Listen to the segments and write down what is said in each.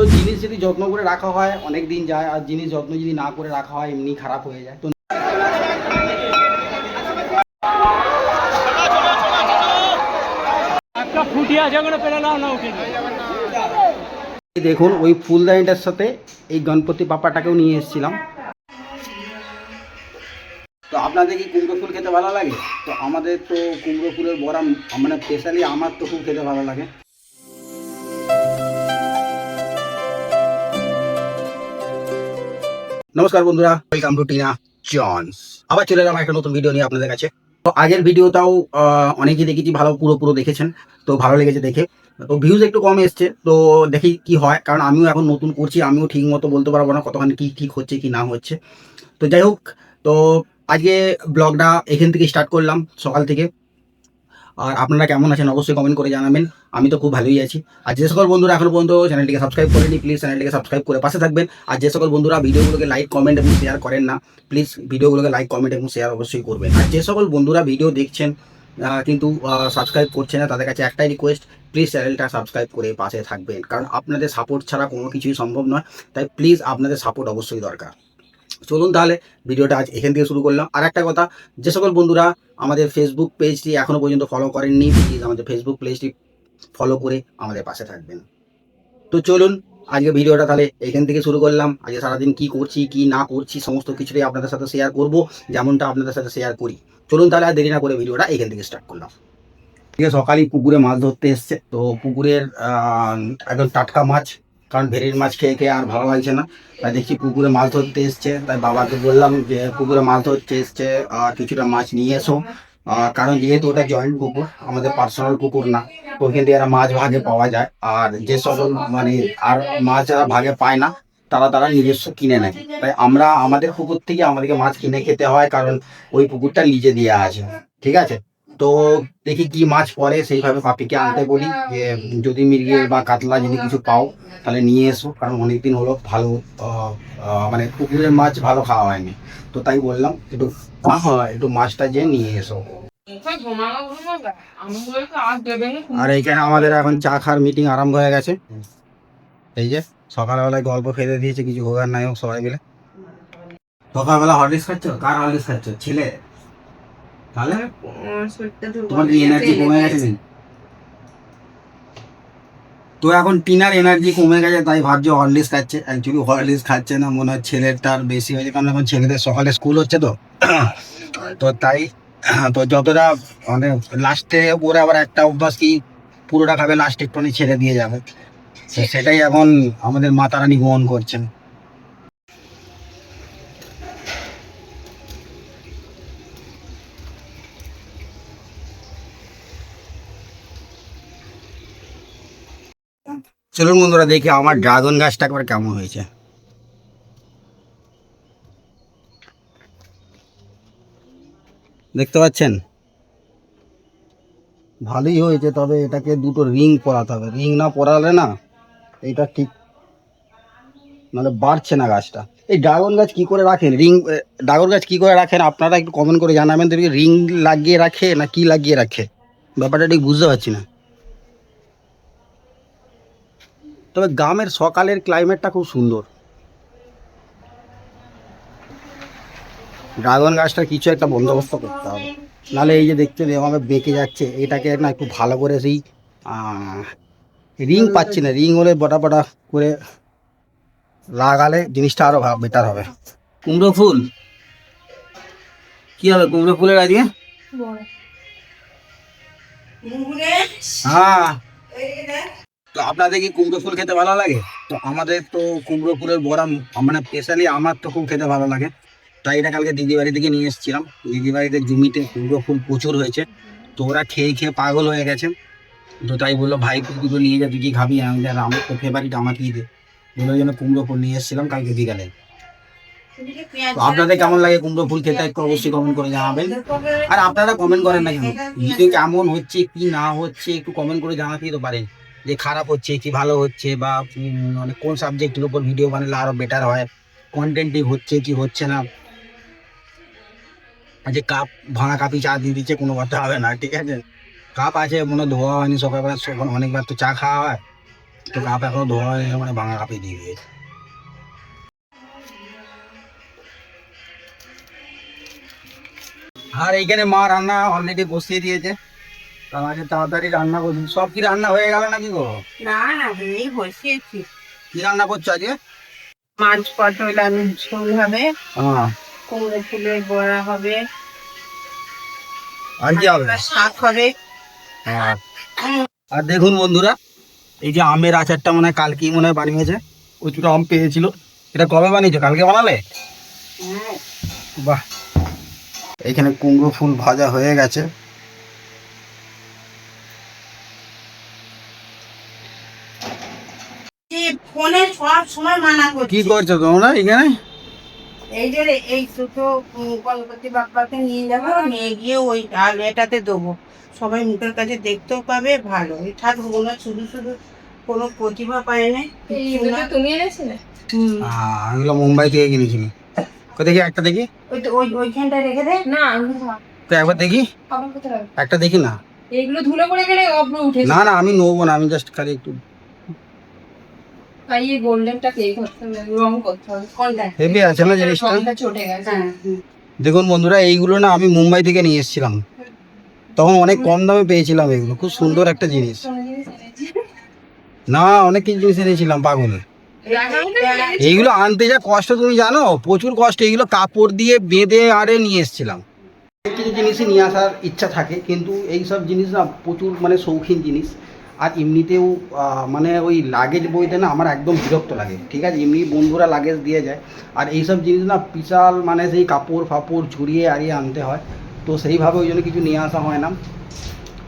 তো জিনিস যদি যত্ন করে রাখা হয় অনেক দিন যায়, আর জিনিস যত্ন যদি না করে রাখা হয় এমনি খারাপ হয়ে যায়। তো দেখুন ওই ফুলদানিটার সাথে এই গণপতি বাপ্পাটাকেও নিয়ে এসেছিলাম। তো আপনাদের কি কুমড়ো ফুল খেতে ভালো লাগে? তো আমাদের তো কুমড়ো ফুলের বড়া, মানে স্পেশালি আমার তো খুব খেতে ভালো লাগে। নমস্কার বন্ধুরা, ওয়েলকাম টু টিনা জনস। আবার চলে এলাম একটা নতুন ভিডিও নিয়ে আপনাদের কাছে। তো আগের ভিডিওটাও অনেকেই দেখেছি, ভালো পুরো দেখেছেন, তো ভালো লেগেছে দেখে। তো ভিউজ একটু কম এসছে, তো দেখি কি হয়, কারণ আমিও এখন নতুন করছি, আমিও ঠিক মতো বলতে পারবো না কতখানি কি ঠিক হচ্ছে কি না হচ্ছে। তো যাই হোক, তো আজকে ব্লগটা এখান থেকে স্টার্ট করলাম সকাল থেকে। আর আপনারা কেমন আছেন অবশ্যই কমেন্ট করে জানাবেন। আমি তো খুব ভালোই আছি। আর যে সকল বন্ধুরা এখনো পর্যন্ত চ্যানেলটিকে সাবস্ক্রাইব করেনি, প্লিজ চ্যানেলটিকে সাবস্ক্রাইব করে পাশে থাকবেন। আর যে সকল বন্ধুরা ভিডিওগুলোকে লাইক কমেন্ট এবং শেয়ার করেন না, প্লিজ ভিডিওগুলোকে লাইক কমেন্ট এবং শেয়ার অবশ্যই করবেন। আর যে সকল বন্ধুরা ভিডিও দেখছেন কিন্তু সাবস্ক্রাইব করছে না, তাদের কাছে একটাই রিকোয়েস্ট, প্লিজ চ্যানেলটা সাবস্ক্রাইব করে পাশে থাকবেন, কারণ আপনাদের সাপোর্ট ছাড়া কোনো কিছুই সম্ভব নয়। তাই প্লিজ আপনাদের সাপোর্ট অবশ্যই দরকার। চলুন তাহলে ভিডিওটা আজ এখান থেকে শুরু করলাম। আর একটা কথা, যে সকল বন্ধুরা আমাদের ফেসবুক পেজটি এখনও পর্যন্ত ফলো করেননি, প্লিজ আমাদের ফেসবুক পেজটি ফলো করে আমাদের পাশে থাকবেন। তো চলুন আজকে ভিডিওটা তাহলে এখান থেকে শুরু করলাম। আজকে সারাদিন কি করছি কি না করছি সমস্ত কিছুটাই আপনাদের সাথে শেয়ার করব, যেমনটা আপনাদের সাথে শেয়ার করি। চলুন তাহলে আর দেরি না করে ভিডিওটা এখান থেকে স্টার্ট করলাম। ঠিক আছে, সকালেই পুকুরে মাছ ধরতে এসছে, তো পুকুরের একদম টাটকা মাছ, কারণ ভেড়ির মাছ খেয়ে খেয়ে আর ভালো লাগছে না। তাই দেখছি পুকুরে মাছ ধরতে এসছে, তাই বাবাকে বললাম যে পুকুরে মাছ ধরতে এসছে, কিছুটা মাছ নিয়ে এসো। কারণ যেহেতু ওটা জয়েন্ট পুকুর, আমাদের পার্সোনাল পুকুর না, তো ওইখান থেকে এরা মাছ ভাগে পাওয়া যায়। আর যে সকল মানে আর মাছ যারা ভাগে পায় না, তারা নিজস্ব কিনে নেয়। তাই আমরা আমাদের পুকুর থেকে আমাদেরকে মাছ কিনে খেতে হয়, কারণ ওই পুকুরটা লিজে দেওয়া আছে। ঠিক আছে, তো দেখি কি মাছ পড়ে, সেইভাবে পাপিকে আনতে বলি যে যদি মির্গে বা কাতলা যদি কিছু পাও তাহলে নিয়ে এসো, কারণ অনেকদিন হলো ভালো মানে পুকুরের মাছ ভালো খাওয়া হয়নি। তো তাই বললাম একটু মাছটা যে নিয়ে এসো। আর এইখানে আমাদের এখন চা খাওয়ার মিটিং আরম্ভ হয়ে গেছে। এই যে সকালবেলায় গল্প ফেলে দিয়েছে, কিছু হোক আর নাই হোক সবাই মিলে। সকালবেলা হরলিক্স খাচ্ছ? কার হরলিক্স খাচ্ছ? ছেলে? তাহলে তোমার এনার্জি কমে গেছে। তো এখন টিনার এনার্জি কমে গেছে, তাই ভাবছে হরলিক্স খাচ্ছে। অ্যাকচুয়ালি হরলিক্স খাচ্ছে না, মনে হয় ছেলেটার বেশি হয়েছে, কারণ এখন ছেলেদের সকালে স্কুল হচ্ছে তো। তো তাই তো যতটা মানে লাস্টে ওরা আবার একটা অভ্যাস কি পুরোটা খাবে, লাস্টে একটুখানি ছেড়ে দিয়ে যাবে। তো সেটাই এখন আমাদের মাতারানি গ্রহণ করছেন। চলুন বন্ধুরা দেখি আমার ড্রাগন গাছটা একবার কেমন হয়েছে। দেখতে পাচ্ছেন ভালোই হয়েছে, তবে এটাকে দুটো রিং পরাতে হবে। রিং না পরালে না এটা ঠিক, নাহলে বাড়ছে না গাছটা। এই ড্রাগন গাছ কি করে রাখেন? ড্রাগন গাছ কি করে রাখেন আপনারা একটু কমেন্ট করে জানাবেন। দেখি রিং লাগিয়ে রাখে না কি লাগিয়ে রাখে, ব্যাপারটা ঠিক বুঝতে পারছি না। তবে গ্রামের সকালের ক্লাইমেটটা খুব সুন্দর। ড্রাগন গাছটার কিছু একটা বন্দোবস্ত করতে হবে, নাহলে এই যে দেখতে এভাবে বেঁকে যাচ্ছে, এটাকে না একটু ভালো করে সেই রিং পাচ্ছি না, রিং হলে বটা বটা করে লাগালে জিনিসটা আরো বেটার হবে। কুমড়ো ফুল কি হবে? কুমড়ো ফুলের আজকে হ্যাঁ। তো আপনাদের কি কুমড়ো ফুল খেতে ভালো লাগে? তো আমাদের তো কুমড়ো ফুলের বড়া, মানে স্পেশালি আমার তো খুব খেতে ভালো লাগে। তাই এটা কালকে দিদি বাড়ি থেকে নিয়ে এসেছিলাম। দিদি বাড়িতে জমিতে কুমড়ো ফুল প্রচুর হয়েছে, তো ওরা খেয়ে খেয়ে পাগল হয়ে গেছে। তো তাই বললো ভাই তুই দুটো নিয়ে যা, তুই কি খাবি? আমি আমার তো ফেভারিট, আমাকেই দে। বলে জন্য কুমড়ো ফুল নিয়ে এসেছিলাম কালকে বিকালে। তো আপনাদের কেমন লাগে কুমড়ো ফুল খেতে একটু অবশ্যই কমেন্ট করে জানাবেন। আর আপনারা কমেন্ট করেন না কেন? ভিডিও কেমন হচ্ছে কি না হচ্ছে একটু কমেন্ট করে জানাতেই তো পারেন, যে খারাপ হচ্ছে কি ভালো হচ্ছে, বা মানে কোন সাবজেক্টের উপর ভিডিও বানালে আরো বেটার হয়, কন্টেন্টই হচ্ছে কি হচ্ছে না। আর যে কাপ ভাঙা কাপি চা দিয়ে দিচ্ছে কোনো কথা হবে না, ঠিক আছে? কাপ আছে মনে ধোয়া হয়নি সকালবেলা, অনেকবার তো চা খাওয়া হয়, তো কাপ এখনো ধোয়া হয়নি, মানে ভাঙা কাপে দিয়ে দিয়েছে। আর এইখানে মা রান্না অলরেডি বসিয়ে দিয়েছে, আমাকে তাড়াতাড়ি রান্না করছি। সব কি রান্না হয়ে গেল নাকি গো? না না, এই বসিয়েছি। কি রান্না করছো আজকে? মাছ পটল আলুর ঝোল হবে, হ্যাঁ। কুমড়ো ফুলের বড়া হবে, আর কি হবে? শাক হবে। হ্যাঁ। আর দেখুন বন্ধুরা, এই যে আমের আচারটা মনে হয় কালকেই মনে হয় বানিয়েছে। প্রচুর আম পেয়েছিল। এটা কবে বানিয়েছো? কালকে বানালে? হ্যাঁ। বাহ। এইখানে কুমড়ো ফুল ভাজা হয়ে গেছে। ফোনে সব সময় মানা করছি। কি করছো তোমরা এখানে? এই যে এই দুটো গণপতি বাপ্পাকে নিয়ে যাবো, নিয়ে গিয়ে ওই ডাল এটাতে দেবো, সবাই মুখের কাছে দেখতেও পাবে। ভালো এই থাকবো না, শুধু শুধু কোনো প্রতিভা পায় না। তুমি এনেছিলে? এগুলো মুম্বাই থেকে কিনেছিলি। দেখি একটা দেখি। ওই তো ওইখানটা রেখে দে না। তো একবার দেখি, একটা দেখি না। এগুলো ধুলো পড়ে গেলে অব্র উঠে না না, আমি নেবো না, আমি জাস্ট খালি একটু এই গোল্ডেনটা কে করতে হবে, রং করতে হবে। কোনটা হেভি আছে না জিনিসটা? রংটা চটে গেছে। দেখুন বন্ধুরা, এইগুলো না আমি মুম্বাই থেকে নিয়ে এসেছিলাম, তখন অনেক কম দামে পেয়েছিলাম। এগুলো খুব সুন্দর একটা জিনিস। না, অনেক কিছু জিনিস এনেছিলাম পাগল। এইগুলো আনতে যা কষ্ট তুমি জানো, প্রচুর কষ্ট। এইগুলো কাপড় দিয়ে বেঁধে আরে নিয়ে এসেছিলাম। কিছু জিনিসই নিয়ে আসার ইচ্ছা থাকে, কিন্তু এই সব জিনিস না প্রচুর মানে শৌখিন জিনিস। আর এমনিতেও মানে ওই লাগেজ বইতে না আমার একদম বিরক্ত লাগে। ঠিক আছে, এমনি বন্ধুরা লাগেজ দিয়ে যায়, আর এইসব জিনিস না বিশাল মানে সেই কাপড় ফাপড় ঝুরিয়ে আরিয়ে আনতে হয়। তো সেইভাবে ওই জন্য কিছু নিয়ে আসা হয় না,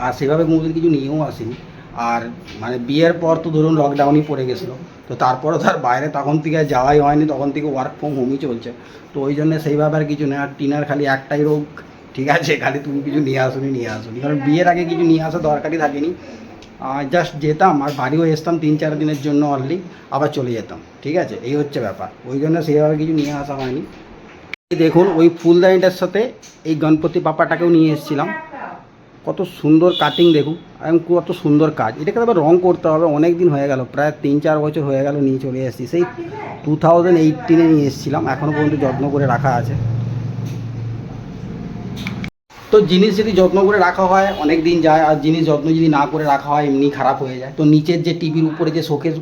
আর সেভাবে কোনোদিন কিছু নিয়েও আসিনি। আর মানে বিয়ের পর তো ধরুন লকডাউনই পড়ে গেছিলো, তো তারপরে তো আর বাইরে তখন থেকে যাওয়াই হয়নি, তখন থেকে ওয়ার্ক ফ্রম হোমই চলছে। তো ওই জন্য সেইভাবে আর কিছু নেই। আর টিনার খালি একটাই রোগ, ঠিক আছে, খালি তুমি কিছু নিয়ে আসুনি, কারণ বিয়ের আগে কিছু নিয়ে আসা দরকারই থাকেনি। জাস্ট যেতাম আর বাড়িও আসতাম 3-4 দিনের জন্য অনলি, আবার চলে যেতাম। ঠিক আছে, এই হচ্ছে ব্যাপার। ওই জন্য সেইভাবে কিছু নিয়ে আসা হয়নি। দেখুন ওই ফুলদানিটার সাথে এই গণপতি বাপ্পাটাকেও নিয়ে এসেছিলাম। কত সুন্দর কাটিং দেখুন, এবং কত সুন্দর কাজ। এটাকে তবে রং করতে হবে, অনেক দিন হয়ে গেল, প্রায় 3-4 বছর হয়ে গেল নিয়ে চলে এসেছি। সেই 2018 নিয়ে এসেছিলাম, এখনও পর্যন্ত যত্ন করে রাখা আছে। তো জিনিস যদি যত্ন করে রাখা হয় অনেক দিন যায়, আর জিনিস যত্ন যদি না করে রাখা হয় এমনি খারাপ হয়ে যায়। তো নিচের যে টিভির উপরে যে শোকেস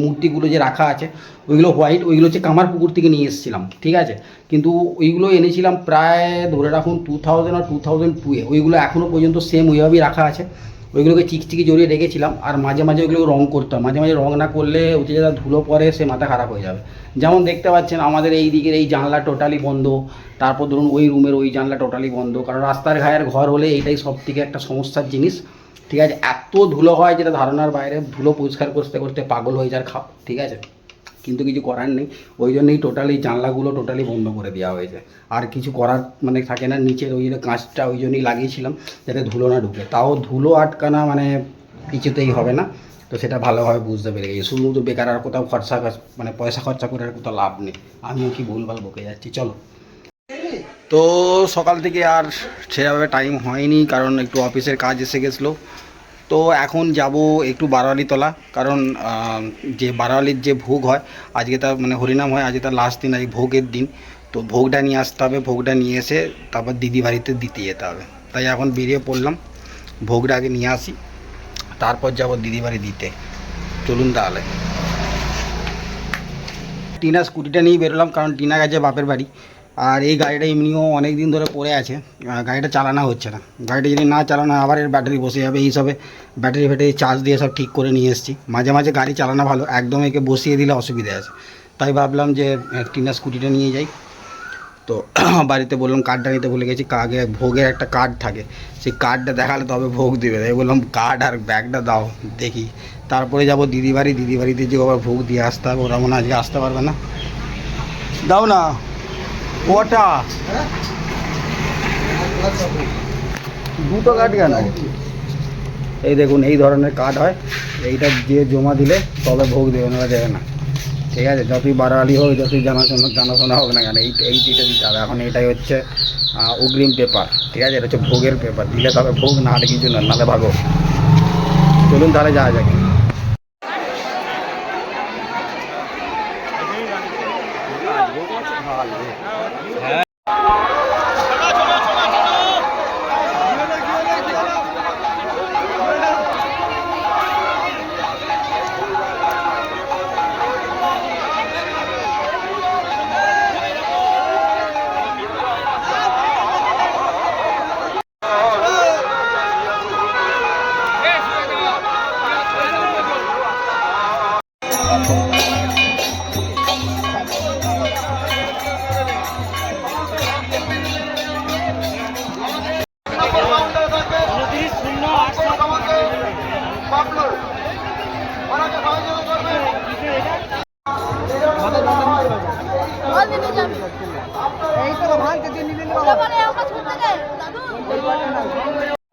মূর্তিগুলো যে রাখা আছে, ওইগুলো হোয়াইট, ওইগুলো হচ্ছে কামারপুকুর থেকে নিয়ে এসেছিলাম। ঠিক আছে, কিন্তু ওইগুলো এনেছিলাম প্রায় ধরে রাখুন 2000 আর 2002-এ। ওইগুলো এখনও পর্যন্ত সেম ওইভাবেই রাখা আছে। ওইগুলোকে চিকচিকি জড়িয়ে রেখেছিলাম। আর মাঝে মাঝে ওইগুলো রং করতে হয়, মাঝে মাঝে রং না করলে ওতে যারা ধুলো পড়ে সে মাথা খারাপ হয়ে যাবে। যেমন দেখতে পাচ্ছেন আমাদের এই দিকের এই জানলা টোটালি বন্ধ, তারপর ধরুন ওই রুমের ওই জানলা টোটালি বন্ধ, কারণ রাস্তার ঘায়ের ঘর হলে এইটাই সব থেকে একটা সমস্যার জিনিস। ঠিক আছে, এত ধুলো হয় যেটা ধারণার বাইরে। ধুলো পরিষ্কার করতে করতে পাগল হয়ে যার খাপ। ঠিক আছে, কিন্তু কিছু করার নেই। ওই জন্যই টোটালি জানলাগুলো টোটালি বন্ধ করে দেওয়া হয়েছে। আর কিছু করার মানে থাকে না। নিচের ওই কাঁচটা ওই জন্যই লাগিয়েছিলাম যাতে ধুলো না ঢুকে। তাও ধুলো আটকানা মানে কিছুতেই হবে না। তো সেটা ভালোভাবে বুঝতে পেরে গেছি। শুধু বেকার আর কোথাও খরচা মানে পয়সা খরচা করে আর কোথাও লাভ নেই। আমিও কি ভুলভাল বকে যাচ্ছি। চলো, তো সকাল থেকে আর সেভাবে টাইম হয়নি, কারণ একটু অফিসের কাজ এসে গেছিলো। তো এখন যাব একটু বারোয়ালিতলা, কারণ যে বারোয়ালির যে ভোগ হয় আজকে, তার মানে হরিনাম হয় আজকে, তার লাস্ট দিন, আজ ভোগের দিন। তো ভোগটা নিয়ে আসতে হবে, ভোগটা নিয়ে এসে তারপর দিদি বাড়িতে দিতে যেতে হবে। তাই এখন বেরিয়ে পড়লাম, ভোগটা আগে নিয়ে আসি, তারপর যাব দিদি বাড়ি দিতে। চলুন তাহলে। টিনা স্কুটিটা নিয়ে বেরোলাম, কারণ টিনা গেছে বাপের বাড়ি। আর এই গাড়িটা এমনিও অনেক দিন ধরে পড়ে আছে, গাড়িটা চালানো হচ্ছে না। গাড়িটা যদি না চালানো আবার এর ব্যাটারি বসে যাবে। এইসবে ব্যাটারি ফ্যাটারি চার্জ দিয়ে সব ঠিক করে নিয়ে এসেছি। মাঝে মাঝে গাড়ি চালানো ভালো, একদম একে বসিয়ে দিলে অসুবিধা আছে। তাই ভাবলাম যে টিনা স্কুটিটা নিয়ে যাই। তো বাড়িতে বললাম কার্ডটা নিতে ভুলে গেছি। আগে ভোগের একটা কার্ড থাকে, সেই কার্ডটা দেখালে তবে ভোগ দেবে। তাই বললাম কার্ড আর ব্যাগটা দাও দেখি, তারপরে যাব দিদি বাড়ি। দিদি বাড়িতে যে আবার ভোগ দিয়ে আসতে হবে, ওরা মনে আজকে আসতে পারবে না। দাও না কটা, দুটো কার্ড কেন? এই দেখুন এই ধরনের কার্ড হয়, এইটা দিয়ে জমা দিলে তবে ভোগ দেবে, না দেবে না। ঠিক আছে, যতই বাড়ালি হোক, যতই জানাশোনা হোক না কেন, এইটা দিতে হবে। এখন এটাই হচ্ছে অগ্রিম পেপার। ঠিক আছে, এটা হচ্ছে ভোগের পেপার, দিলে তবে ভোগ, না হলে কিছু না, নাহলে ভাগো। চলুন তাহলে যাওয়া যাক।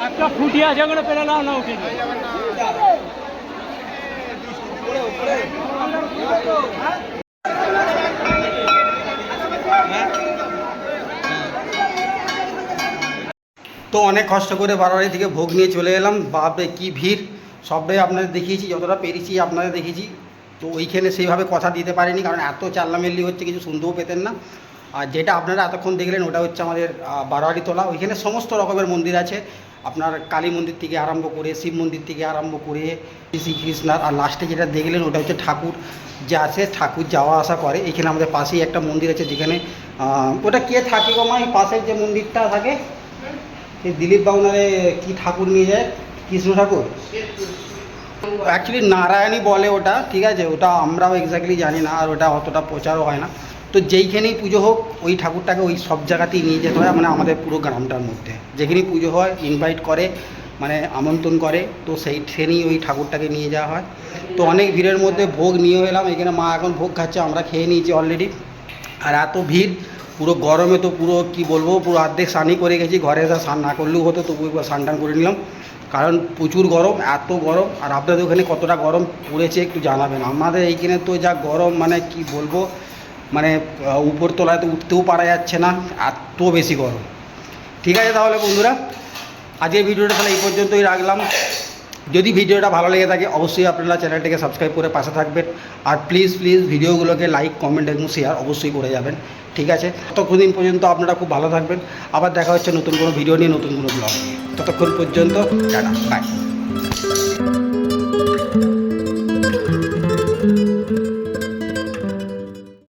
একটা ফুটি আছে ওখানে পেলে নাও না উঠে তো অনেক কষ্ট করে বারবাড়ি থেকে ভোগ নিয়ে চলে এলাম। বাপরে কি ভিড়, সবটাই আপনাদের দেখিয়েছি, যতটা পেরেছি আপনাদের দেখিয়েছি। তো ওইখানে সেইভাবে কথা দিতে পারিনি, কারণ এত চাল্লামেল্লি হচ্ছে কিছু শুনতেও পেতেন না। আর যেটা আপনারা এতক্ষণ দেখলেন ওটা হচ্ছে আমাদের বারোয়ারি তোলা। ওইখানে সমস্ত রকমের মন্দির আছে, আপনার কালী মন্দির থেকে আরম্ভ করে শিব মন্দির থেকে আরম্ভ করে শ্রীকৃষ্ণার, আর লাস্টে যেটা দেখলেন ওটা হচ্ছে ঠাকুর যে আছে, ঠাকুর যাওয়া আসা করে। এখানে আমাদের পাশেই একটা মন্দির আছে যেখানে ওটা কে থাকে গো মা, এই পাশের যে মন্দিরটা থাকে সেই দিলীপ বাউনারে কি ঠাকুর নিয়ে যায়, কৃষ্ণ ঠাকুর অ্যাকচুয়ালি নারায়ণী বলে ওটা, ঠিক আছে, ওটা আমরাও এক্স্যাক্টলি জানি না, আর ওটা অতটা প্রচারও হয় না। তো যেইখানেই পুজো হোক ওই ঠাকুরটাকে ওই সব জায়গাতেই নিয়ে যেতে হয়, মানে আমাদের পুরো গ্রামটার মধ্যে যেখানেই পুজো হয় ইনভাইট করে, মানে আমন্ত্রণ করে, তো সেইখানেই ওই ঠাকুরটাকে নিয়ে যাওয়া হয়। তো অনেক ভিড়ের মধ্যে ভোগ নিয়ে এলাম, এখানে মা এখন ভোগ খাচ্ছে, আমরা খেয়ে নিয়েছি অলরেডি। আর এত ভিড়, পুরো গরমে তো পুরো কি বলবো, পুরো অর্ধেক স্নানই করে গেছি, ঘরে এসে স্নান না করলেও হতো, তবু একবার স্নান টান করে নিলাম, কারণ প্রচুর গরম, এত গরম। আর আপনাদের ওখানে কতটা গরম পড়েছে একটু জানাবেন। আমাদের এইখানে তো যা গরম, মানে কি বলবো, মানে উপর তলায় তো উঠতেও পারা যাচ্ছে না, এত বেশি গরম। ঠিক আছে তাহলে বন্ধুরা, আজকের ভিডিওটা তাহলে এই পর্যন্তই রাখলাম। যদি ভিডিওটা ভালো লেগে থাকে অবশ্যই আপনারা চ্যানেলটিকে সাবস্ক্রাইব করে পাশে থাকবেন, আর প্লিজ ভিডিওগুলোকে লাইক, কমেন্ট এবং শেয়ার অবশ্যই করে যাবেন। ঠিক আছে, ততক্ষণ পর্যন্ত আপনারা খুব ভালো থাকবেন। আবার দেখা হচ্ছে নতুন কোনো ভিডিও নিয়ে, নতুন কোনো ব্লগ নিয়ে। ততক্ষণ পর্যন্ত টাটা, বাই।